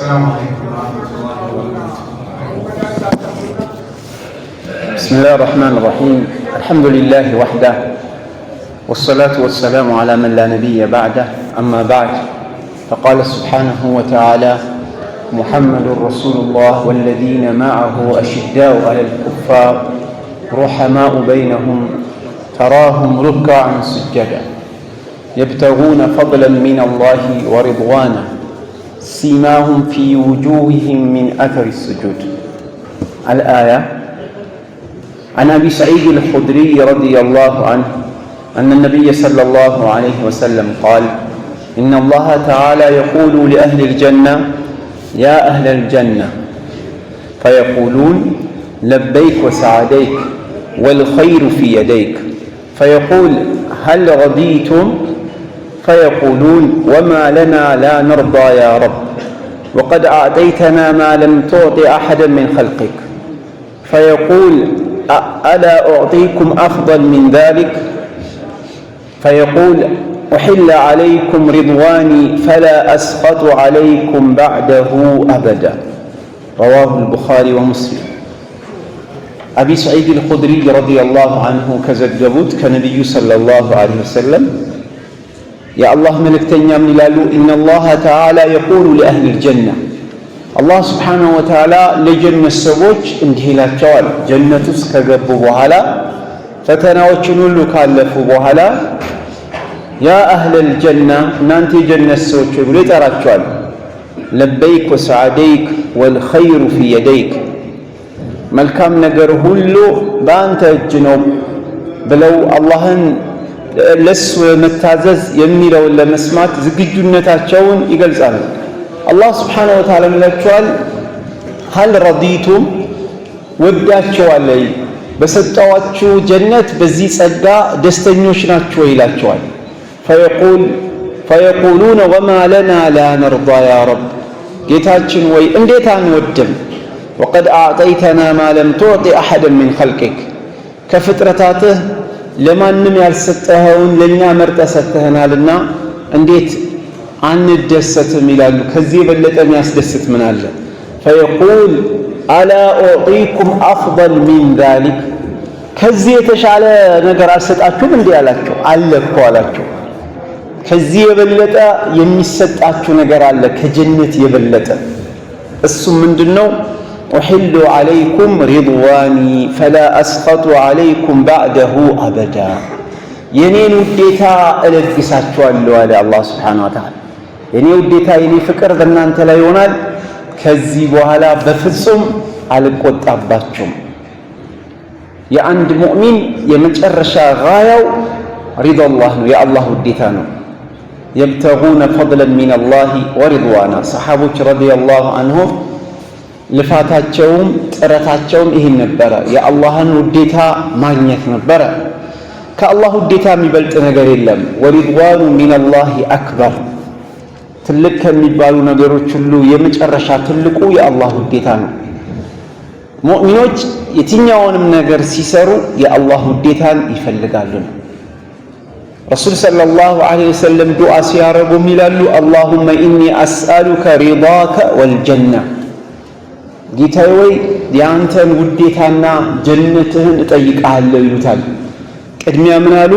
السلام عليكم ورحمة الله وبركاته. بسم الله الرحمن الرحيم. الحمد لله وحده والصلاة والسلام على من لا نبي بعده. أما بعد، فقال سبحانه وتعالى: محمد رسول الله والذين معه أشداء على الكفار رحماء بينهم تراهم ركعا سجدا يبتغون فضلا من الله ورضوانا سيماهم في وجوههم من أثر السجود. الآية. عن أبي سعيد الخدري رضي الله عنه أن النبي صلى الله عليه وسلم قال: إن الله تعالى يقول لأهل الجنة: يا أهل الجنة، فيقولون: لبيك وسعديك والخير في يديك. فيقول: هل رضيتم؟ فيقولون: وما لنا لا نرضى يا رب، وقد أعطيتنا ما لم تعط أحدا من خلقك. فيقول: ألا أعطيكم أفضل من ذلك؟ فيقول: أحل عليكم رضواني فلا أسخط عليكم بعده أبدا. رواه البخاري ومسلم. أبي سعيد الخدري رضي الله عنه كزجبوت كنبي صلى الله عليه وسلم: يا الله ملكتنيا من لالو إن الله تعالى يقول لأهل الجنة، الله سبحانه وتعالى لجنة السبوج انتهلا الشوال جنة سكقب بوهلا فتناوشن له كالف بوهلا: يا أهل الجنة، نانتي جنة السبوج يقول ترى لبيك وسعديك والخير في يديك. መልካም ነገር ሁሉ በአንተ እጅ ነው ብለው አላህን ለሱ መታዘዝ የሚለውን ለመስማት ዝግጁነታቸውን ይገልጻሉ። አላህ Subhanahu Wa Ta'ala ይላቸዋል: هل رضيتم؟ ወዳቸዋል በሰጣዋችሁ ጀነት በዚህ ጸጋ ደስተኞች ናችሁ ይላቸዋል። فيقولون وما لنا لا نرضى يا رب፣ ጌታችን ወይ እንዴት አንወድም? وقد أعطيتنا ما لم تعط أحدا من خلقك، كفترتاته لمانم ያልሰጠኸውን ለኛ መርጠ ሰጥተህናልና እንዴት አንደሰትም ይላሉ። ከዚህ የበለጠ የሚያስደስት ምን አለ? فيقول ألا أعطيكم أفضل من ذلك، ከዚህ የተሻለ ነገር አልሰጣችሁም እንዴ አላቸው። አለ እኮ አላቸው። ከዚህ የበለጠ የሚሰጣችሁ ነገር አለ ከጀነት የበለጠ። እሱ ምንድነው? أحل عليكم رضواني فلا أسخط عليكم بعده أبدا، የኔን ውዴታ እለግሳችኋለሁ አለ አላህ Subhanahu Wa Ta'ala። የኔ ውዴታ የኔ ፍቅር በእናንተ ላይ ይሆናል፣ ከዚህ በኋላ በፍጹም አልቆጣባችሁም። የአንድ ሙእሚን የመጨረሻ ጋያው رضا الله ነው፣ የአላህ ውዴታ ነው። يبتغون فضلا من الله ورضوانا። ሰሐቦች ረዲየላሁ ዐንሁም ልፋታቸውም ጥረታቸውም ይሄን ነበረ፣ የአላህን ውዴታ ማግኘት ነበረ። ከአላህ ውዴታ የሚበልጥ ነገር የለም። ወሪድዋኑ ሚነላሂ አክበር፣ ትልቅ ከሚባሉ ነገሮች ሁሉ የመጨረሻ ትልቁ የአላህ ውዴታ ነው። ሙእሚኖች የትኛውንም ነገር ሲሰሩ የአላህ ውዴታን ይፈልጋሉ። ረሱል ሰለላሁ ዐለይሂ ወሰለም ዱዓ ሲያረጉም ይላሉ: አላሁመ ኢኒ አስአሉከ ሪዳከ ወልጀና፣ ጌታዬ ወይ የአንተን ውዴታና ጀነትህን እጠይቅሃለሁ ይሉታል። ቅድሚያ ምን አሉ?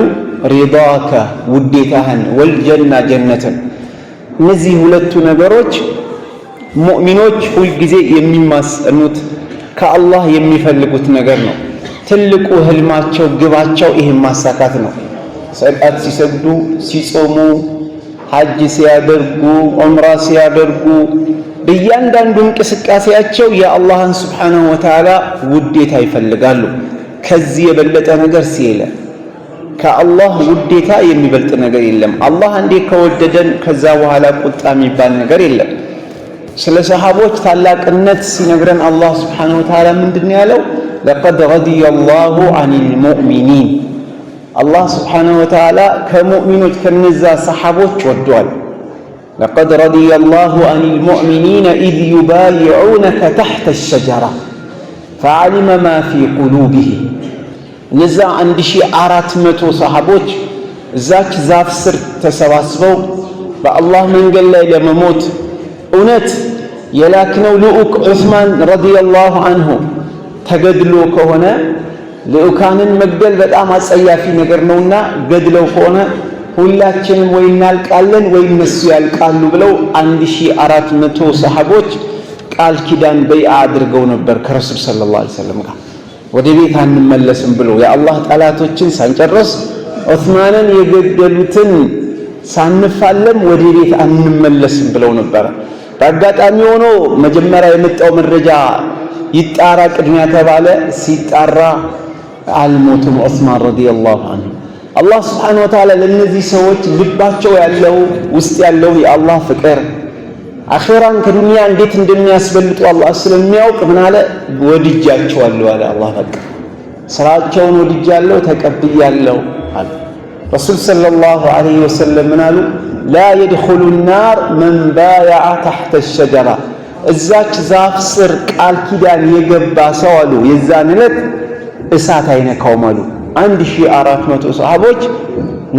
ሪዳከ ውዴታህን፣ ወልጀና ጀነትን። እነዚህ ሁለቱ ነገሮች ሙእሚኖች ሁልጊዜ የሚማጸኑት ከአላህ የሚፈልጉት ነገር ነው። ትልቁ ህልማቸው ግባቸው ይሄን ማሳካት ነው። ሰላት ሲሰግዱ፣ ሲጾሙ፣ ሐጅ ሲያደርጉ፣ ዑምራ ሲያደርጉ በእያንዳንዱ እንቅስቃሴያቸው የአላህን Subhanahu Wa Ta'ala ውዴታ ይፈልጋሉ። ከዚህ የበለጠ ነገር ሲለ ከአላህ ውዴታ የሚበልጥ ነገር የለም። አላህ እንዴ ከወደደን ከዛ በኋላ ቁጣ የሚባል ነገር የለም። ስለ ሰሃቦች ታላቅነት ሲነግረን አላህ Subhanahu Wa Ta'ala ምንድነው ያለው? لقد رضي الله عن المؤمنين። አላህ Subhanahu Wa Ta'ala ከሙእሚኖች ከነዛ ሰሃቦች ወዷል። لقد رضي الله عن المؤمنين إذ يبايعونك تحت الشجرة فعلم ما في قلوبهم። እነዛ 1400 ሰሃቦች እዛች ዛፍ ስር ተሰባስበው በአላህ መንገድ ላይ ለመሞት እውነት የላክነው ልዑክ ዑስማን ረዲየላሁ አንሁ ተገድሎ ከሆነ ልዑካንን መግደል በጣም አጸያፊ ነገር ነውና ገድለው ከሆነ ሁላችንም ወይ እናልቃለን ወይ እነሱ ያልቃሉ ብለው 1400 ሰሃቦች ቃል ኪዳን በይዓ አድርገው ነበር ከረሱል ሰለላሁ ዐለይሂ ወሰለም ጋር። ወደ ቤት አንመለስም ብሎ የአላህ ጠላቶችን ሳንጨርስ ዑስማንን የገደሉትን ሳንፋለም ወደ ቤት አንመለስም ብለው ነበር። በአጋጣሚ ሆኖ መጀመሪያ የመጣው መረጃ ይጣራ ቅድሚያ ተባለ። ሲጣራ አልሞቱም ዑስማን ረዲየላሁ ዐንሁ። አላህ ሱብሓነሁ ወተዓላ ለእነዚህ ሰዎች ልባቸው ያለው ውስጥ ያለው የአላህ ፍቅር አኺራን ከዱንያ እንዴት እንደሚያስበልጡ አላህ ስለሚያውቅ ምን አለ? ወድጃቸዋለሁ አለ አላህ። በቃ ስራቸውን ወድጃለሁ ተቀብያለሁ አለ። ረሱል ሰለላሁ ዐለይሂ ወሰለም ምን አሉ? ላ የድኹሉ ናር መን ባየዐ ተሕተ ሸጀራ፣ እዛች ዛፍ ስር ቃል ኪዳን የገባ ሰው አሉ የዛን ዕለት እሳት አይነካውም አሉ። 1400 ሰሃቦች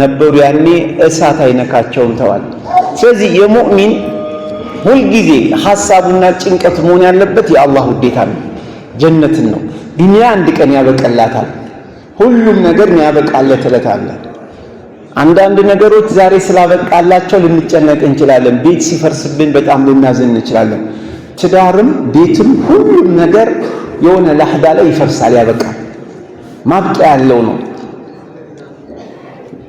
ነበሩ ያኔ፣ እሳት አይነካቸውም ተዋል። ስለዚህ የሙእሚን ሁልጊዜ ሐሳቡና ጭንቀት መሆን ያለበት የአላህ ውዴታ ነው፣ ጀነትን ነው። ዱንያ አንድ ቀን ያበቀላታል። ሁሉም ነገር ያበቃለት ዕለት አለ። አንዳንድ ነገሮች ዛሬ ስላበቃላቸው ልንጨነቅ እንችላለን። ቤት ሲፈርስብን በጣም ልናዝን እንችላለን። ትዳርም ቤትም ሁሉም ነገር የሆነ ላህዳ ላይ ይፈርሳል፣ ያበቃል። ማብቂያ ያለው ነው።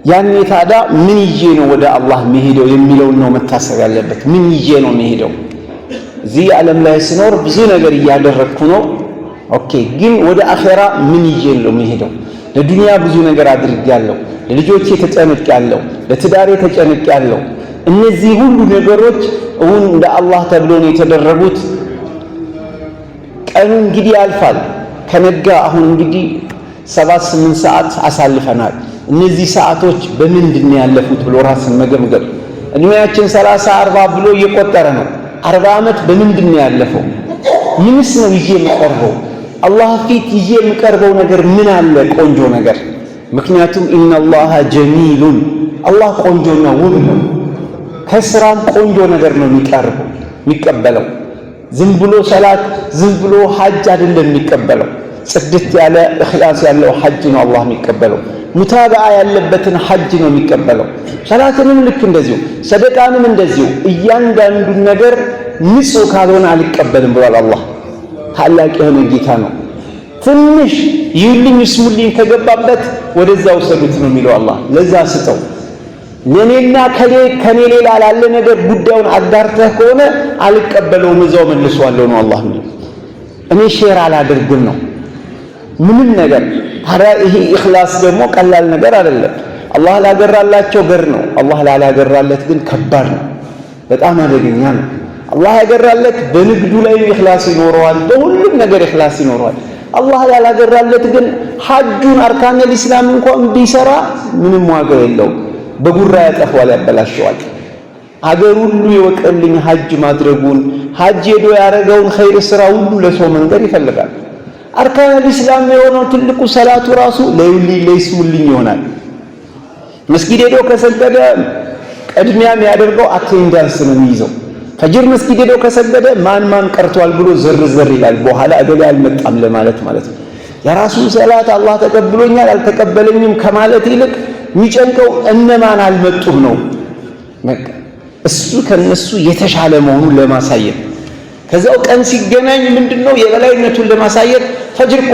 ያኔ ታዲያ ምን ይዤ ነው ወደ አላህ መሄደው የሚለውን ነው መታሰብ ያለበት። ምን ይዤ ነው መሄደው? እዚህ ዓለም ላይ ስኖር ብዙ ነገር እያደረግኩ ነው። ኦኬ፣ ግን ወደ አኺራ ምን ይዤ ነው መሄደው? ለዱንያ ብዙ ነገር አድርጌያለሁ፣ ለልጆቼ ተጨንቄያለሁ፣ ለትዳሬ ተጨንቄያለሁ። እነዚህ ሁሉ ነገሮች እውን እንደ አላህ ተብሎ ነው የተደረጉት። ቀኑ እንግዲህ ያልፋል። ከነጋ አሁን እንግዲህ 7-8 ሰዓት አሳልፈናል። እነዚህ ሰዓቶች በምንድን ነው ያለፉት ብሎ ራስን መገምገም። እድሜያችን 30-40 ብሎ እየቆጠረ ነው። 40 ዓመት በምንድን ነው ያለፈው? ምንስ ነው ይዤ የምቀርበው? አላህ ፊት ይዤ የምቀርበው ነገር ምን አለ? ቆንጆ ነገር። ምክንያቱም ኢነላሃ ጀሚሉን፣ አላህ ቆንጆና ውብ ነው። ከስራም ቆንጆ ነገር ነው የሚቀበለው። ዝም ብሎ ሰላት፣ ዝም ብሎ ሐጅ አይደለም የሚቀበለው። ጽድት ያለ እኽላስ ያለው ሐጅ ነው አላህ የሚቀበለው። ሙታበዓ ያለበትን ሐጅ ነው የሚቀበለው። ሰላትንም ልክ እንደዚሁ፣ ሰደቃንም እንደዚሁ። እያንዳንዱን ነገር ንጹህ ካልሆነ አልቀበልም ብሏል አላህ። ታላቅ የሆነ ጌታ ነው። ትንሽ ይልኝ ስሙልኝ ከገባበት ወደዛ ውሰዱት ነው የሚለው አላህ። ለዛ ስጠው። ለኔና ከኔ ሌላ ላለ ነገር ጉዳዩን አዳርተህ ከሆነ አልቀበለውም፣ እዛው መልሷለሁ ነው አላህ የሚለው። እኔ ሼር አላደርግም ነው ምንም ነገር። ታዲያ ይሄ ኢኽላስ ደግሞ ቀላል ነገር አይደለም። አላህ ላገራላቸው ገር ነው። አላህ ላላገራለት ግን ከባድ ነው፣ በጣም አደገኛ ነው። አላህ ያገራለት በንግዱ ላይ ኢኽላስ ይኖረዋል፣ በሁሉም ነገር ኢኽላስ ይኖረዋል። አላህ ያላገራለት ግን ሐጁን አርካነል ኢስላም እንኳን ቢሰራ ምንም ዋጋ የለውም። በጉራ ያጠፋዋል፣ ያበላሸዋል። አገር ሁሉ የወቀልኝ ሐጅ ማድረጉን ሐጅ ሄዶ ያረገውን ኸይር ስራ ሁሉ ለሰው መንገር ይፈልጋል። አርካነል ኢስላም የሆነው ትልቁ ሰላቱ ራሱ ለይስሙልኝ ይሆናል። መስጊድ ሄዶ ከሰገደ ቅድሚያ የሚያደርገው አቴንዳንስ ነው የሚይዘው። ፈጅር መስጊድ ሄዶ ከሰገደ ማን ቀርቷል ብሎ ዝርዝር ይላል። በኋላ እገሌ አልመጣም ለማለት ማለት ነው። የራሱን ሰላት አላህ ተቀብሎኛል አልተቀበለኝም ከማለት ይልቅ የሚጨንቀው እነማን አልመጡም ነው። እሱ ከነሱ የተሻለ መሆኑን ለማሳየት ከዛው ቀን ሲገናኝ ምንድነው የበላይነቱን ለማሳየት ፈጅር እኮ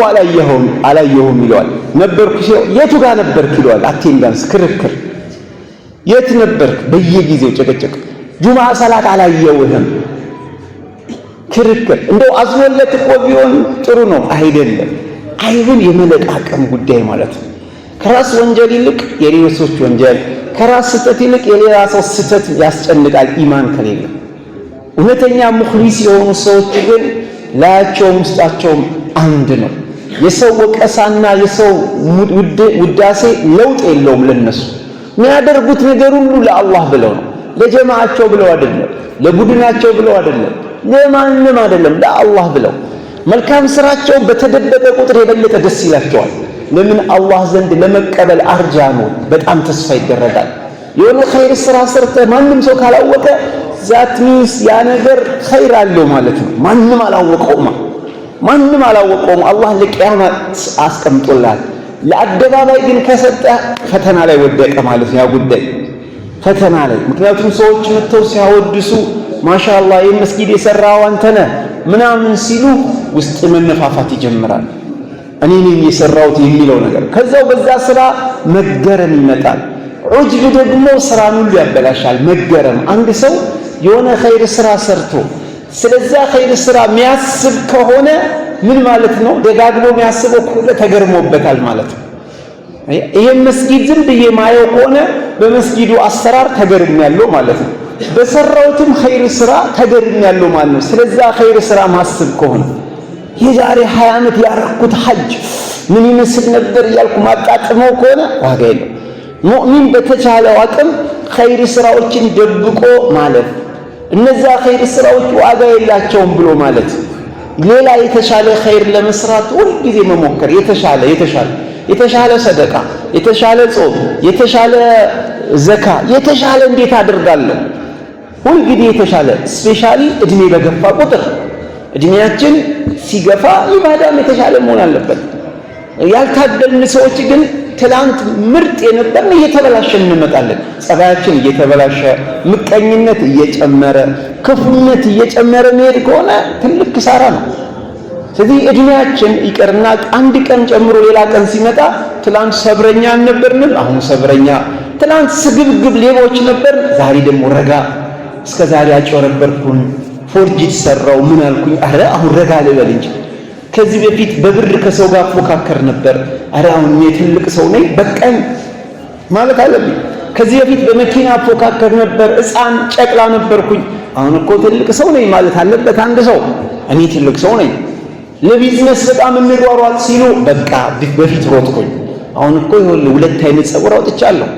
አላየሁም ይለዋል። ነበርኩ ሲለው የቱ ጋር ነበርክ ይለዋል። አቴንዳንስ፣ ክርክር፣ የት ነበርክ? በየጊዜው ጭቅጭቅ። ጁምዓ ሰላት አላየሁህም፣ ክርክር። እንደው አዝኖለት እኮ ቢሆን ጥሩ ነው አይደለም። አይብን የመለቃቀም ጉዳይ ማለት ነው። ከራስ ወንጀል ይልቅ የሌሎች ወንጀል፣ ከራስ ስህተት ይልቅ የሌላ ሰው ስህተት ያስጨንቃል ኢማን ከሌለ። እውነተኛ ሙኽሊስ የሆኑ ሰዎች ግን ላያቸውም ውስጣቸውም አንድ ነው። የሰው ወቀሳና የሰው ውዳሴ ለውጥ የለውም ለነሱ። የሚያደርጉት ነገር ሁሉ ለአላህ ብለው ነው። ለጀማዓቸው ብለው አይደለም፣ ለቡድናቸው ብለው አይደለም፣ ለማንም አይደለም፣ ለአላህ ብለው። መልካም ስራቸው በተደበቀ ቁጥር የበለጠ ደስ ይላቸዋል። ለምን? አላህ ዘንድ ለመቀበል አርጃ ነው፣ በጣም ተስፋ ይደረጋል። የሆነ ኸይር ስራ ሰርተ ማንም ሰው ካላወቀ ዛት ሚንስ ያ ነገር ኸይር አለው ማለት ነው። ማንም አላወቀውም። አላህ ለቂያማ አስቀምጦላል። ለአደባባይ ግን ከሰጠ ፈተና ላይ ወደቀ ማለት ነው። ያ ጉዳይ ፈተና ላይ ምክንያቱም ሰዎች መጥተው ሲያወድሱ ማሻአላህ ይህ መስጊድ የሰራው አንተ ነህ ምናምን ሲሉ ውስጥ መነፋፋት ይጀምራል። እኔ ነኝ የሰራሁት የሚለው ነገር ከዛው በዛ ስራ መገረም ይመጣል። ዑጅብ ደግሞ ስራን ሁሉ ያበላሻል። መገረም አንድ ሰው የሆነ ኸይር ስራ ሰርቶ ስለዛ ኸይር ስራ የሚያስብ ከሆነ ምን ማለት ነው? ደጋግሞ የሚያስበው ከሆነ ተገርሞበታል ማለት ነው። ይሄን መስጊድ ዝም ብዬ ማየው ከሆነ በመስጊዱ አሰራር ተገርሚያለሁ ማለት ነው። በሰራውትም ኸይር ስራ ተገርሚያለሁ ማለት ነው። ስለዛ ኸይር ስራ ማስብ ከሆነ የዛሬ 20 ዓመት ያረኩት ሐጅ ምን ይመስል ነበር እያልኩ ማጣጥመው ከሆነ ዋጋ የለው። ሙእሚን በተቻለው አቅም ኸይር ስራዎችን ደብቆ ማለት እነዛ ኸይር ስራዎች ዋጋ የላቸውም ብሎ ማለት ሌላ የተሻለ ኸይር ለመስራት ሁል ጊዜ መሞከር የተሻለ ሰደቃ፣ የተሻለ ጾም፣ የተሻለ ዘካ፣ የተሻለ እንዴት አደርጋለሁ ሁል ጊዜ የተሻለ ስፔሻሊ እድሜ በገፋ ቁጥር እድሜያችን ሲገፋ ኢባዳም የተሻለ መሆን አለበት። ያልታደልን ሰዎች ግን ትላንት ምርጥ የነበርን እየተበላሸን እንመጣለን። ጸባያችን እየተበላሸ ምቀኝነት እየጨመረ ክፉነት እየጨመረ መሄድ ከሆነ ትልቅ ኪሳራ ነው። ስለዚህ እድሜያችን ይቀርና አንድ ቀን ጨምሮ ሌላ ቀን ሲመጣ ትላንት ሰብረኛ አልነበርንም፣ አሁን ሰብረኛ፣ ትላንት ስግብግብ ሌቦች ነበር፣ ዛሬ ደግሞ ረጋ፣ እስከ ዛሬ አጭበረበርኩኝ፣ ፎርጅት ሰራው፣ ምን አልኩኝ፣ አረ አሁን ረጋ ልበል እንጂ ከዚህ በፊት በብር ከሰው ጋር ፎካከር ነበር፣ አረ አሁን ትልቅ ሰው ነኝ በቃኝ ማለት አለብኝ። ከዚህ በፊት በመኪና ፎካከር ነበር፣ ሕፃን ጨቅላ ነበርኩኝ፣ አሁን እኮ ትልቅ ሰው ነኝ ማለት አለበት አንድ ሰው። እኔ ትልቅ ሰው ነኝ። ለቢዝነስ በጣም እንሯሯጥ ሲሉ በቃ በፊት ሮጥኩኝ፣ አሁን እኮ ይኸውልህ 2 አይነት ፀጉር አውጥቻለሁ፣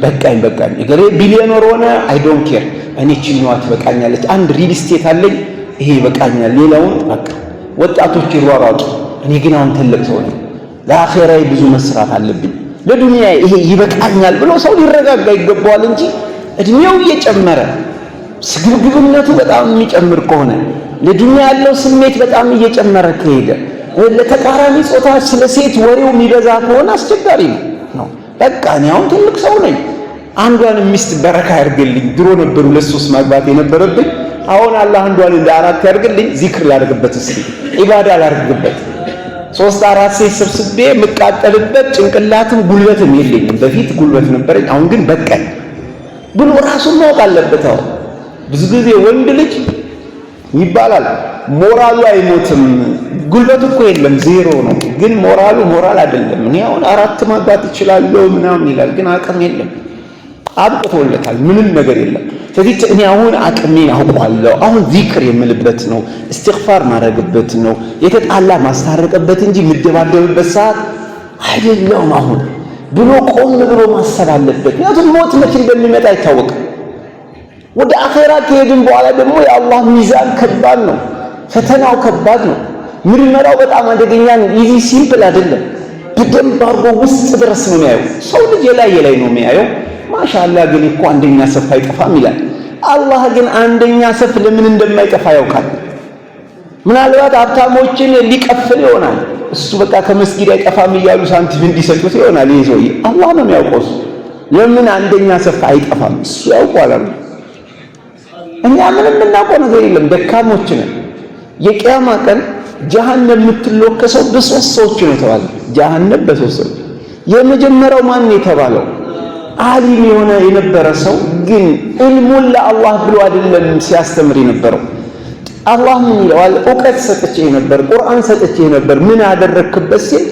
በቃኝ እገሌ ቢሊዮነር ሆነ፣ አይ ዶንት ኬር፣ እኔ ችኛዋ ትበቃኛለች፣ አንድ ሪል ስቴት አለኝ፣ ይሄ ይበቃኛል፣ ሌላውን በቃ ወጣቶች ይሯሯጡ፣ እኔ ግን አሁን ትልቅ ሰው ነኝ፣ ለአኺራዬ ብዙ መስራት አለብኝ፣ ለዱንያ ይሄ ይበቃኛል ብሎ ሰው ሊረጋጋ ይገባዋል እንጂ እድሜው እየጨመረ ስግብግብነቱ በጣም የሚጨምር ከሆነ ለዱንያ ያለው ስሜት በጣም እየጨመረ ከሄደ ለተቃራኒ ጾታ ስለ ሴት ወሬው የሚበዛ ከሆነ አስቸጋሪ ነው። በቃ እኔ አሁን ትልቅ ሰው ነኝ፣ አንዷን ሚስት በረካ ያርግልኝ፣ ድሮ ነበር 2-3 ማግባት የነበረብኝ፣ አሁን አላህ አንዷን እንደ 4 ያርግልኝ፣ ዚክር ላድርግበት፣ እስኪ ኢባዳ ላድርግበት፣ 3-4 ሴት ሰብስቤ የምቃጠልበት ጭንቅላትም ጉልበትም የለኝም። በፊት ጉልበት ነበረኝ፣ አሁን ግን በቃኝ ብሎ ራሱን ማወቅ አለበት። አሁን ብዙ ጊዜ ወንድ ልጅ ይባላል ሞራሉ አይሞትም፣ ጉልበቱ እኮ የለም ዜሮ ነው፣ ግን ሞራል አይደለም። እኔ አሁን 4 ማግባት እችላለሁ ምናምን ይላል፣ ግን አቅም የለም፣ አብቅቶለታል፣ ምንም ነገር የለም። ስለዚህ እኔ አሁን አቅሜን አውቀዋለሁ፣ አሁን ዚክር የምልበት ነው፣ እስትግፋር ማድረግበት ነው፣ የተጣላ ማስታረቅበት እንጂ የምደባደብበት ሰዓት አይደለም አሁን ብሎ ቆም ብሎ ማሰብ አለበት። ምክንያቱም ሞት መቼ እንደሚመጣ አይታወቅም። ወደ አኼራ ከሄድን በኋላ ደግሞ የአላህ ሚዛን ከባድ ነው፣ ፈተናው ከባድ ነው፣ ምርመራው በጣም አደገኛ ነው። ኢዚ ሲምፕል አይደለም። በደንብ አድርጎ ውስጥ ድረስ ነው የሚያየው። ሰው ልጅ የላይ ነው የሚያየው። ማሻአላህ ግን እኮ አንደኛ ሰፍ አይጠፋም ይላል። አላህ ግን አንደኛ ሰፍ ለምን እንደማይጠፋ ያውቃል። ምናልባት ሀብታሞችን ሊቀፍል ይሆናል፣ እሱ በቃ ከመስጊድ አይጠፋም እያሉ ሳንቲም እንዲሰጡት ይሆናል። ይሄ ሰውዬ አላህ ነው የሚያውቀው ለምን አንደኛ ሰፍ አይጠፋም፣ እሱ ያውቃል። እኛ ምንም የምናውቀው ነገር የለም፣ ደካሞች ነን። የቂያማ ቀን ጀሃነም የምትለከሰው በ3 ሰዎች ነው የተባለው። ጀሃነም በ3 ሰዎች። የመጀመሪያው ማን የተባለው? ዓሊም የነበረ ሰው ግን ኢልሙን ለአላህ ብሎ አይደለም ሲያስተምር የነበረው። አላህ ምን ይለዋል? እውቀት ሰጥቼ ነበር፣ ቁርአን ሰጥቼ ነበር፣ ምን አደረክበት ሲል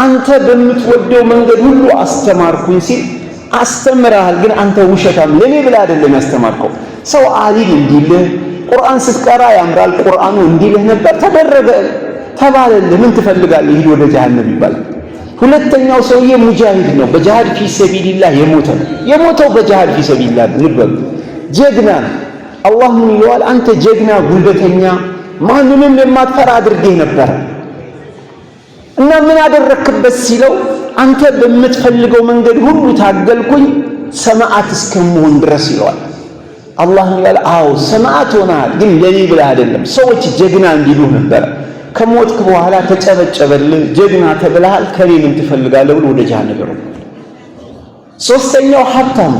አንተ በምትወደው መንገድ ሁሉ አስተማርኩኝ ሲል አስተምረሃል፣ ግን አንተ ውሸታም ለኔ ብላ አይደለም ያስተማርከው። ሰው ዓሊም እንዲልህ ቁርአን ስትቀራ ያምራል ቁርአኑ እንዲልህ ነበር፣ ተደረገ ተባለልህ፣ ምን ትፈልጋለህ? ሂድ ወደ ጀሃነም ይባላል። ሁለተኛው ሰውዬ ሙጃሂድ ነው፣ በጂሃድ ፊ ሰቢልላህ የሞተው በጂሃድ ፊ ሰቢልላህ ልበሉ፣ ጀግና ነው። አላህ ምን ይለዋል? አንተ ጀግና ጉልበተኛ ማንንም የማትፈራ አድርጌህ ነበር እና ምን አደረክበት ሲለው አንተ በምትፈልገው መንገድ ሁሉ ታገልኩኝ ሰማዓት እስከመሆን ድረስ ይለዋል። አላህ ይላል አዎ ሰማዕት ሆነሃል፣ ግን ለኔ ብለህ አይደለም። ሰዎች ጀግና እንዲሉ ነበር። ከሞትክ በኋላ ተጨበጨበልህ፣ ጀግና ተብለሃል፣ ከኔ ምን ትፈልጋለህ ብሎ ወደ ጀሃነም ይወርዳል። ሶስተኛው ሀብታም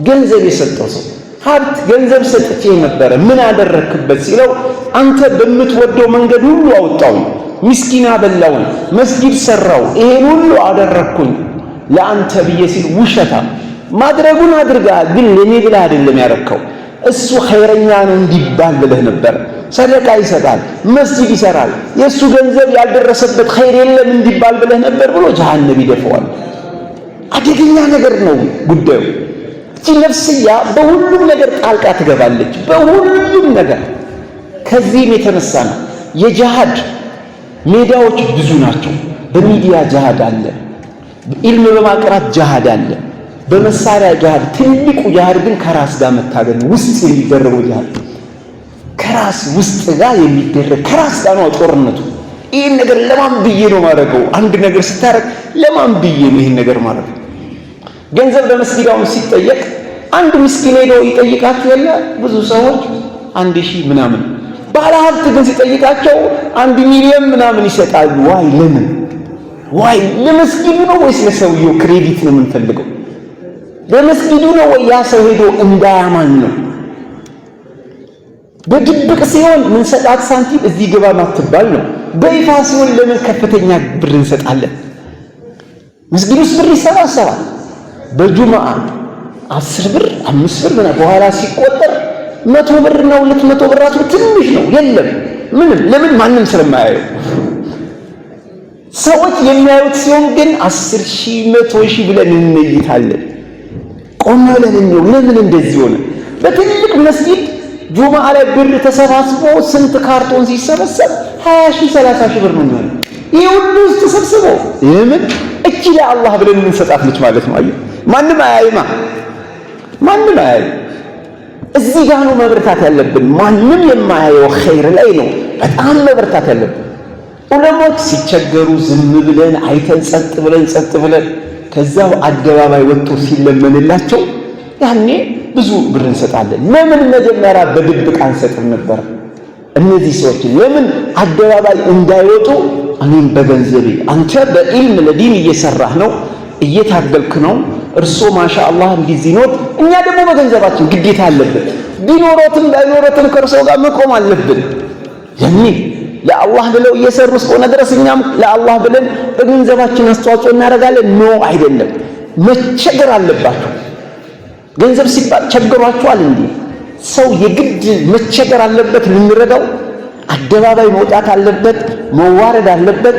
ገንዘብ የሰጠው ሰው ሀብት ገንዘብ ሰጥቼ ነበረ ምን አደረክበት ሲለው አንተ በምትወደው መንገድ ሁሉ አወጣው፣ ምስኪና በላው፣ መስጊድ ሰራው፣ ይሄን ሁሉ አደረኩኝ ለአንተ ብዬ ሲል ውሸታ ማድረጉን አድርጋል፣ ግን ለኔ ብለህ አይደለም ያረከው። እሱ ኸይረኛ ነው እንዲባል ብለህ ነበር። ሰደቃ ይሰጣል፣ መስጊድ ይሰራል፣ የእሱ ገንዘብ ያልደረሰበት ኸይር የለም እንዲባል ብለህ ነበር ብሎ ጀሃነም ይደፈዋል። አደገኛ ነገር ነው ጉዳዩ። እቺ ነፍስያ በሁሉም ነገር ጣልቃ ትገባለች፣ በሁሉም ነገር። ከዚህም የተነሳ ነው የጂሃድ ሜዳዎች ብዙ ናቸው። በሚዲያ ጂሃድ አለ፣ ኢልም በማቅራት ጂሃድ አለ፣ በመሳሪያ ጂሃድ። ትልቁ ጂሃድ ግን ከራስ ጋር መታገል ውስጥ የሚደረገው ጂሃድ ከራስ ውስጥ ጋር የሚደረግ ከራስ ጋር ነው ጦርነቱ። ይህን ነገር ለማን ብዬ ነው ማድረገው? አንድ ነገር ስታረግ ለማን ብዬ ነው ይህን ነገር ማድረገው? ገንዘብ በመስጊዳውም ሲጠየቅ አንድ ምስኪን ሄዶ ይጠይቃቸው የለ ብዙ ሰዎች 1000 ምናምን፣ ባለ ሀብት ግን ሲጠይቃቸው 1 ሚሊዮን ምናምን ይሰጣሉ። ዋይ ለምን? ዋይ ለመስጊዱ ነው ወይስ ለሰውየው ክሬዲት ነው የምንፈልገው? ለመስጊዱ ነው ወይ ያ ሰው ሄዶ እንዳያማን ነው? በድብቅ ሲሆን ምን ሰጣት ሳንቲም እዚህ ግባ ማትባል ነው። በይፋ ሲሆን ለምን ከፍተኛ ብር እንሰጣለን? መስጊድ ውስጥ ብር ይሰባሰባል። በጁምዓ 10 ብር 5 ብር ምናምን በኋላ ሲቆጠር 100 ብር ነው 200 ብር ራሱ ትንሽ ነው። የለም ምንም ለምን ማንም ስለማያየው ሰዎች የሚያዩት ሲሆን ግን 10,000 100,000 ብለን እንይታለን። ቆም ብለን ነው ለምን እንደዚህ ሆነ? በትልቅ መስጊድ ጁምዓ ላይ ብር ተሰባስቦ ስንት ካርቶን ሲሰበሰብ 20,000 30,000 ብር ነው የሚሆነው። ይሄ ሁሉ ተሰብስቦ የምን እቺ ለአላህ ብለን እንሰጣት ልጅ ማለት ነው። አየህ ማንም አያይማ፣ ማንም አያይ። እዚህ ጋር ነው መበርታት ያለብን። ማንም የማያየው ኸይር ላይ ነው በጣም መበርታት ያለብን። ዑለሞች ሲቸገሩ ዝም ብለን አይተን ጸጥ ብለን ከዛው አደባባይ ወጥቶ ሲለመንላቸው ያኔ ብዙ ብር እንሰጣለን። ለምን መጀመሪያ በድብቅ አንሰጥም ነበር? እነዚህ ሰዎች ለምን አደባባይ እንዳይወጡ እኔም በገንዘቤ አንተ በኢልም ለዲን እየሰራህ ነው እየታገልክ ነው እርሶ ማሻአላህ እንዲዚኖት እኛ ደግሞ በገንዘባችን ግዴታ አለብን። ቢኖሮትም ባይኖሮትም ከእርሶ ጋር መቆም አለብን። ለምን ለአላህ ብለው እየሰሩ እስከሆነ ድረስ እኛም ለአላህ ብለን በገንዘባችን አስተዋጽኦ እናደርጋለን። ኖ አይደለም፣ መቸገር አለባቸው። ገንዘብ ሲባል ቸግሯቸዋል እንዴ? ሰው የግድ መቸገር አለበት ልንረዳው? አደባባይ መውጣት አለበት፣ መዋረድ አለበት።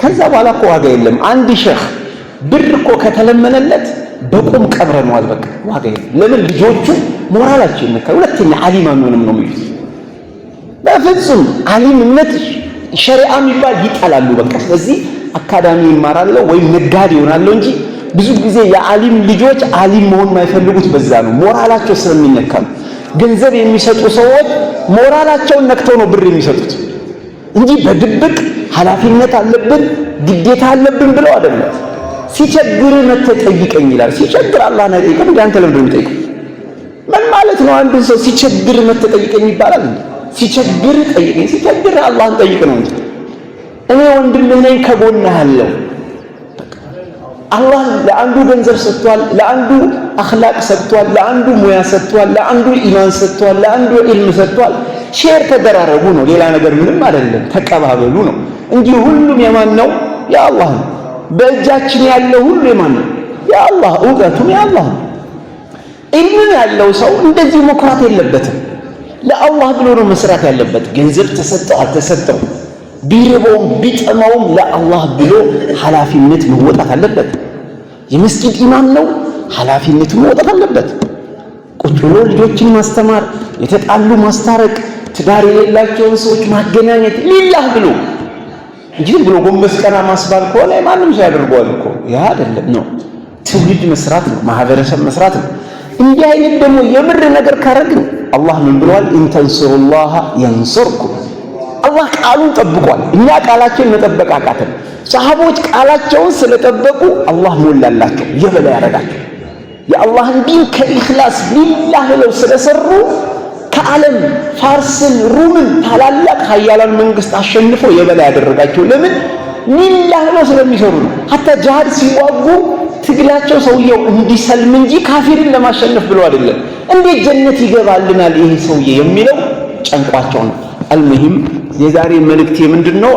ከዛ በኋላ እኮ ዋጋ የለም። አንድ ሼህ ብር እኮ ከተለመነለት በቁም ቀብረነዋል። በቃ ዋጋ የለም። ለምን? ልጆቹ ሞራላቸው ይነካል። ሁለተኛ ዓሊም አንሆንም ነው የሚሉት። በፍጹም ዓሊምነት ሸሪዓ የሚባል ይጣላሉ። በቃ ስለዚህ አካዳሚ ይማራለሁ ወይም ነጋዴ ይሆናለሁ እንጂ ብዙ ጊዜ የዓሊም ልጆች ዓሊም መሆን የማይፈልጉት በዛ ነው። ሞራላቸው ስለሚነካ ነው። ገንዘብ የሚሰጡ ሰዎች ሞራላቸውን ነክተው ነው ብር የሚሰጡት እንጂ በድብቅ ኃላፊነት አለብን ግዴታ አለብን ብለው አይደለም። ሲቸግር መተህ ጠይቀኝ ይላል። ሲቸግር አላህ ነው ጠይቀኝ እንዴ? አንተ ለምን ጠይቀኝ? ምን ማለት ነው? አንድ ሰው ሲቸግር መተህ ጠይቀኝ ይባላል እንዴ? ሲቸግር ጠይቀኝ፣ ሲቸግር አላህን ጠይቅ ነው እንጂ እኔ ወንድምህ ነኝ ከጎንህ አለው። አላህ ለአንዱ ገንዘብ ሰጥቷል፣ ለአንዱ አኽላቅ ሰጥቷል፣ ለአንዱ ሙያ ሰጥቷል፣ ለአንዱ ኢማን ሰጥቷል፣ ለአንዱ ኢልም ሰጥቷል። ሼር ተደራረጉ ነው፣ ሌላ ነገር ምንም አይደለም። ተቀባበሉ ነው እንጂ ሁሉም የማን ነው? የአላህ ነው። በእጃችን ያለው ሁሉ የማን ነው? የአላህ። እውቀቱም የአላህ ነው። ኢልም ያለው ሰው እንደዚህ መኩራት የለበትም። ለአላህ ብሎ ነው መስራት ያለበት። ገንዘብ ተሰጠው አልተሰጠው ቢርበውም ቢጠማውም ለአላህ ብሎ ኃላፊነት መወጣት አለበት። የመስጊድ ኢማም ነው፣ ኃላፊነቱን መወጣት አለበት። ቁጭ ብሎ ልጆችን ማስተማር፣ የተጣሉ ማስታረቅ፣ ትዳር የሌላቸውን ሰዎች ማገናኘት ሊላህ ብሎ እንጂ ብሎ ጎንበስ ቀና ማስባል ከሆነ ማንም ሰው ያደርገዋል እኮ። ያ አይደለም ነው። ትውልድ መስራት ነው፣ ማህበረሰብ መስራት ነው። እንዲህ አይነት ደግሞ የምር ነገር ካረግን አላህ ምን ብሏል? ኢንተንሱሩላህ የንሱርኩም። አላህ ቃሉን ጠብቋል። እኛ ቃላችንን መጠበቅ አቃተን። ሰሃቦች ቃላቸውን ስለጠበቁ አላህ ሞላላቸው፣ የበላይ ያረጋቸው። የአላህን ዲን ከኢኽላስ ሊላህ ብለው ስለሰሩ ከዓለም ፋርስን፣ ሩምን ታላላቅ ሀያላን መንግስት አሸንፎ የበላይ ያደረጋቸው ለምን? ሊላህ ብለው ስለሚሰሩ ነው። ሀታ ጂሃድ ሲዋጉ ትግላቸው ሰውየው እንዲሰልም እንጂ ካፊርን ለማሸነፍ ብለው አይደለም። እንዴት ጀነት ይገባልናል ይሄ ሰውዬ የሚለው ጨንቋቸው ነው። አልሙሂም የዛሬ መልእክቴ ምንድነው?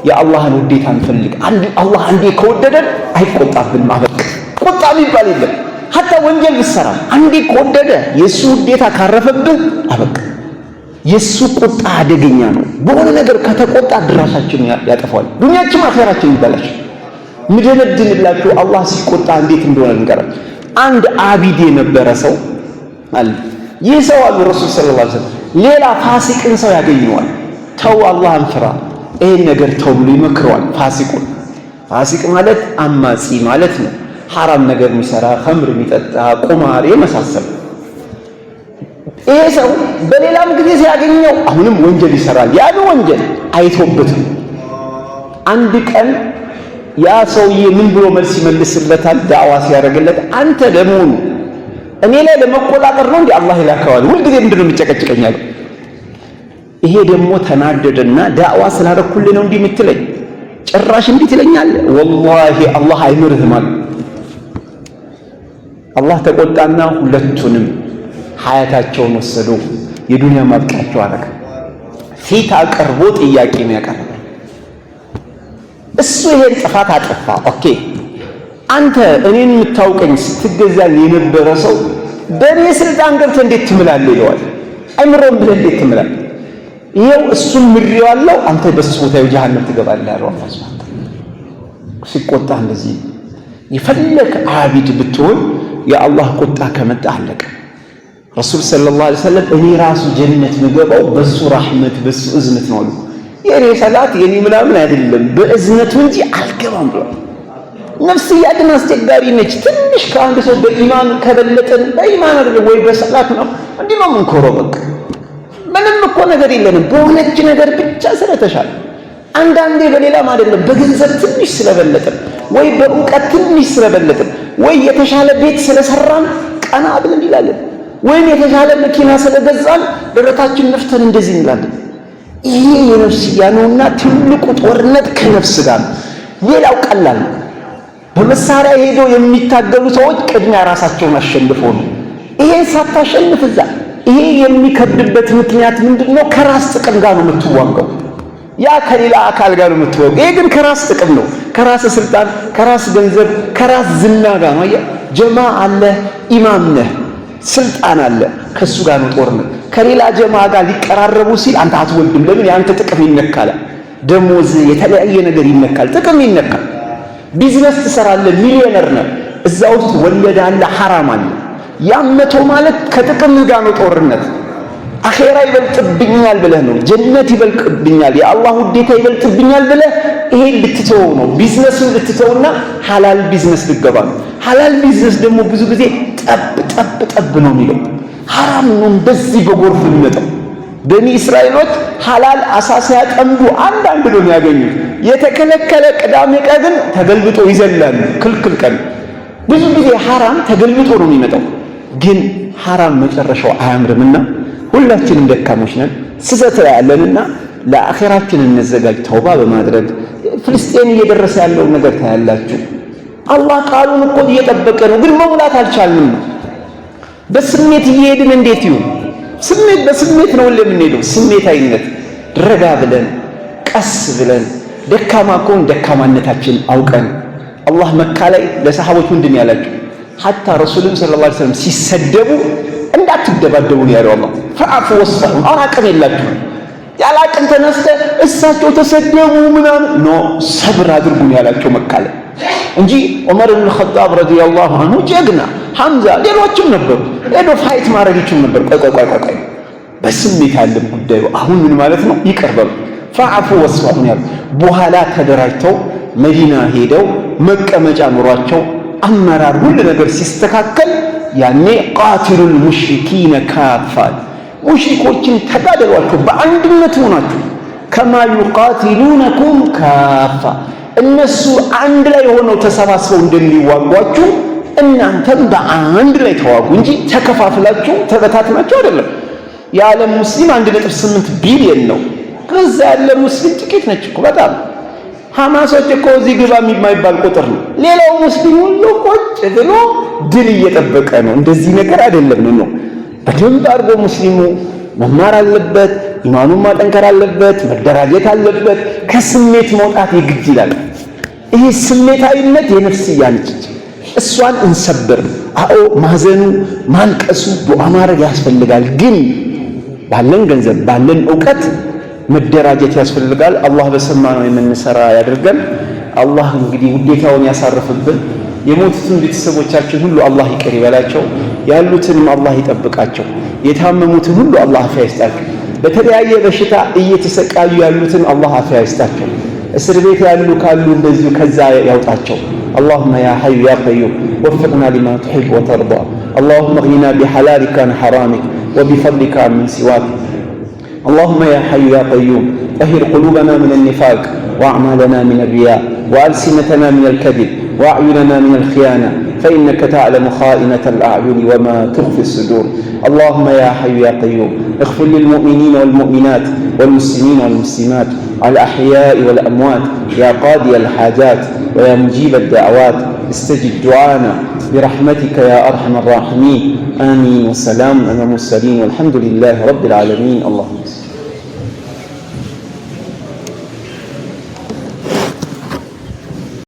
የአላህን ውዴታ እንፈልግ። አላህ አንዴ ከወደደን አይቆጣብን ማለት ቁጣ የሚባል የለም። ሀታ ወንጀል ብትሰራ አንዴ ከወደደ የሱ ውዴታ ካረፈብህ አበቃ። የሱ ቁጣ አደገኛ ነው። በሆነ ነገር ከተቆጣ ድራሻችን ያጠፋል፣ ዱንያችን አኺራችን ይበላሽ። ምደነድንላችሁ አላህ ሲቆጣ እንዴት እንደሆነ ልንገራችሁ። አንድ አቢድ የነበረ ሰው አለ። ይህ ሰው አሉ ረሱል ሰለላሁ ዐለይሂ ወሰለም ሌላ ፋሲቅን ሰው ያገኘዋል። ተው አላህን ፍራ፣ ይሄን ነገር ተው ብሎ ይመክረዋል። ፋሲቅ ማለት አማጺ ማለት ነው። ሐራም ነገር የሚሰራ፣ ኸምር የሚጠጣ፣ ቁማር የመሳሰሉ። ይሄ ሰው በሌላም ጊዜ ሲያገኘው አሁንም ወንጀል ይሰራል። ያን ወንጀል አይቶበትም። አንድ ቀን ያ ሰውዬ ምን ብሎ መልስ ይመልስለታል? ዳዕዋ ሲያደርግለት አንተ ደግሞ እኔ ላይ ለመቆጣጠር ነው እንዴ አላህ ይላከዋል? ሁልጊዜ ምንድነው የሚጨቀጭቀኛል? ይሄ ደግሞ ተናደደና ዳዕዋ ስላደረኩልህ ነው እንዲህ የምትለኝ? ጭራሽ እንዲህ ትለኛለህ? ወላሂ አላህ አይምርህም አለ። አላህ ተቆጣና ሁለቱንም ሀያታቸውን ወሰዱ። የዱንያ ማብቂያቸው አደረገ። ፊት አቅርቦ ጥያቄ ነው ያቀረበ። እሱ ይሄን ጥፋት አጠፋ። ኦኬ አንተ እኔን የምታውቀኝ ስትገዛል የነበረ ሰው በእኔ ስልጣን ገብተህ እንዴት ትምላለህ ይለዋል። አይምሮም ብለህ እንዴት ትምላለህ? ይኸው እሱም ምሬዋለሁ፣ አንተ በሱ ቦታ ጀሃነም ትገባለህ አለው አላህ ሱብሓነሁ ወተዓላ። ሲቆጣ እንደዚህ የፈለክ አቢድ ብትሆን የአላህ ቁጣ ከመጣ አለቀ። ረሱል ሰለላሁ ዐለይሂ ወሰለም እኔ ራሱ ጀነት ምገባው በሱ ረሕመት በሱ እዝነት ነው አሉ። የኔ ሰላት የኔ ምናምን አይደለም በእዝነቱ እንጂ አልገባም ብሏል። ነፍስያ ግን አስቸጋሪ ነች። ትንሽ ከአንድ ሰው በኢማን ከበለጠን በኢማን አይደለም ወይ በሰላት ነው እንዲህ ነው የምንኮረው። በቃ ምንም እኮ ነገር የለንም በሆነች ነገር ብቻ ስለተሻለ። አንዳንዴ በሌላም አይደለም በገንዘብ ትንሽ ስለበለጠን ወይ በእውቀት ትንሽ ስለበለጠን ወይ የተሻለ ቤት ስለሰራን ቀና ብለን እንላለን፣ ወይም የተሻለ መኪና ስለገዛን ደረታችን ነፍተን እንደዚህ እንላለን። ይሄ የነፍስያ ነውና ትልቁ ጦርነት ከነፍስ ጋር ነው። ሌላው ቀላል ነው። በመሳሪያ ሄደው የሚታገሉ ሰዎች ቅድሚያ ራሳቸውን አሸንፈው ነው። ይሄን ሳታሸንፍ እዛ ይሄ የሚከብድበት ምክንያት ምንድነው? ከራስ ጥቅም ጋር ነው የምትዋጋው። ያ ከሌላ አካል ጋር ነው የምትዋጋው። ይሄ ግን ከራስ ጥቅም ነው። ከራስ ስልጣን፣ ከራስ ገንዘብ፣ ከራስ ዝና ጋር ነው። ጀማ አለ፣ ኢማም ነህ፣ ስልጣን አለ፣ ከሱ ጋር ነው ጦርነት። ከሌላ ጀማ ጋር ሊቀራረቡ ሲል አንተ አትወድም። ለምን? ያንተ ጥቅም ይነካል። ደሞዝ፣ የተለያየ ነገር ይነካል፣ ጥቅም ይነካል። ቢዝነስ ትሰራለህ፣ ሚሊዮነር ነህ፣ እዛ ውስጥ ወለድ አለ፣ ሐራም አለ። ያመቶ ማለት ከጥቅም ጋር ነው ጦርነት። አኼራ ይበልጥብኛል ብለህ ነው፣ ጀነት ይበልጥብኛል፣ የአላህ ውዴታ ይበልጥብኛል ብለህ ይሄ ልትተወው ነው። ቢዝነስን ልትተውና ሐላል ቢዝነስ ልትገባ ነው። ሐላል ቢዝነስ ደግሞ ብዙ ጊዜ ጠብ ነው የሚለው፣ ሐራም ነው እንደዚህ በጎርፍ የሚመጣው። በኒ እስራኤሎች ሐላል አሳ ሲያጠምዱ አንዳንድ ነው የሚያገኙት። የተከለከለ ቅዳሜ ቀን ግን ተገልብጦ ይዘላሉ። ክልክል ቀን ብዙ ጊዜ ሐራም ተገልብጦ ነው የሚመጣው። ግን ሐራም መጨረሻው አያምርምና ሁላችንም ደካሞች ነን፣ ስህተት ላይ ያለንና ለአኺራችን እንዘጋጅ። ተውባ በማድረግ ፍልስጤን እየደረሰ ያለውን ነገር ታያላችሁ። አላህ ቃሉን እኮ እየጠበቀ ነው፣ ግን መሙላት አልቻልንም። በስሜት እየሄድን እንዴት ይሁን? በስሜት ነው ለምንሄደው። ስሜታዊነት ረጋ ብለን ቀስ ብለን ደካማ ከሆን ደካማነታችን አውቀን አላህ መካ ላይ ለሰሃቦች ምንድን ያላቸው? ሐታ ረሱልን ሰለላሁ ዐለይሂ ወሰለም ሲሰደቡ እንዳትደባደቡ ነው ያለው አላህ። ፈአፉ ወስፈሑ፣ አሁን አቅም የላችሁም። ያለ አቅም ተነስተህ እሳቸው ተሰደቡ ምናምን ኖ ሰብር አድርጉ ነው ያላቸው መካ ላይ እንጂ ዑመር ኢብኑ ኸጣብ ረዲየላሁ ዐንሁ ጀግና፣ ሐምዛ፣ ሌሎችም ነበሩ። ሄዶ ፋይት ማድረግ ይችሉ ነበር። ቆይ በስሜት ያለም ጉዳዩ አሁን ምን ማለት ነው? ይቅር በሉ ፈአፉ ወስፈሑ ነው ያለው። በኋላ ተደራጅተው መዲና ሄደው መቀመጫ ኑሯቸው አመራር ሁሉ ነገር ሲስተካከል ያኔ ቃቲሉል ሙሽሪኪነ ካፋ፣ ሙሽሪኮችን ተጋደሏቸው በአንድነት ሆናችሁ፣ ከማ ዩቃቲሉነኩም ካፋ፣ እነሱ አንድ ላይ ሆነው ተሰባስበው እንደሚዋጓችሁ እናንተም በአንድ ላይ ተዋጉ እንጂ ተከፋፍላችሁ ተበታትናችሁ አይደለም። የዓለም ሙስሊም 1.8 ቢሊዮን ነው። ከዛ ያለ ሙስሊም ጥቂት ነች እኮ በጣም። ሐማሶች እኮ እዚህ ግባ የማይባል ቁጥር ነው። ሌላው ሙስሊም ሁሉ ቁጭ ብሎ ድል እየጠበቀ ነው። እንደዚህ ነገር አይደለም ነው። በደንብ አድርጎ ሙስሊሙ መማር አለበት፣ ኢማኑን ማጠንከር አለበት፣ መደራጀት አለበት። ከስሜት መውጣት ይግድ ይላል። ይሄ ስሜታዊነት የነፍስያ ነች። እሷን እንሰብር። አዎ ማዘኑ፣ ማልቀሱ፣ ዱዓ ማድረግ ያስፈልጋል። ግን ባለን ገንዘብ ባለን ዕውቀት መደራጀት ያስፈልጋል። አላህ በሰማነው የምንሰራ ያድርገን። አላህ እንግዲህ ውዴታውን ያሳርፍብን። የሞቱትን ቤተሰቦቻችን ሁሉ አላህ ይቅር ይበላቸው፣ ያሉትንም አላህ ይጠብቃቸው፣ የታመሙትን ሁሉ አላህ አፍያ ይስጣቸው፣ በተለያየ በሽታ እየተሰቃዩ ያሉትን አላህ አፍያ ይስጣቸው፣ እስር ቤት ያሉ ካሉ እንደዚሁ ከዛ ያውጣቸው። اللهم يا حي يا قيوم وفقنا لما تحب وترضى اللهم اغننا بحلالك عن حرامك وبفضلك عن سواك اللهم يا حي يا قيوم طهر قلوبنا من النفاق وأعمالنا من الرياء وألسنتنا من الكذب وأعيننا من الخيانة فإنك تعلم خائنة الأعين وما تخفي الصدور اللهم يا حي يا قيوم اغفر للمؤمنين والمؤمنات والمسلمين والمسلمات الأحياء والأموات يا قاضي الحاجات ويا مجيب الدعوات استجب دعانا برحمتك يا أرحم الراحمين آمين والسلام على المرسلين والحمد لله رب العالمين اللهم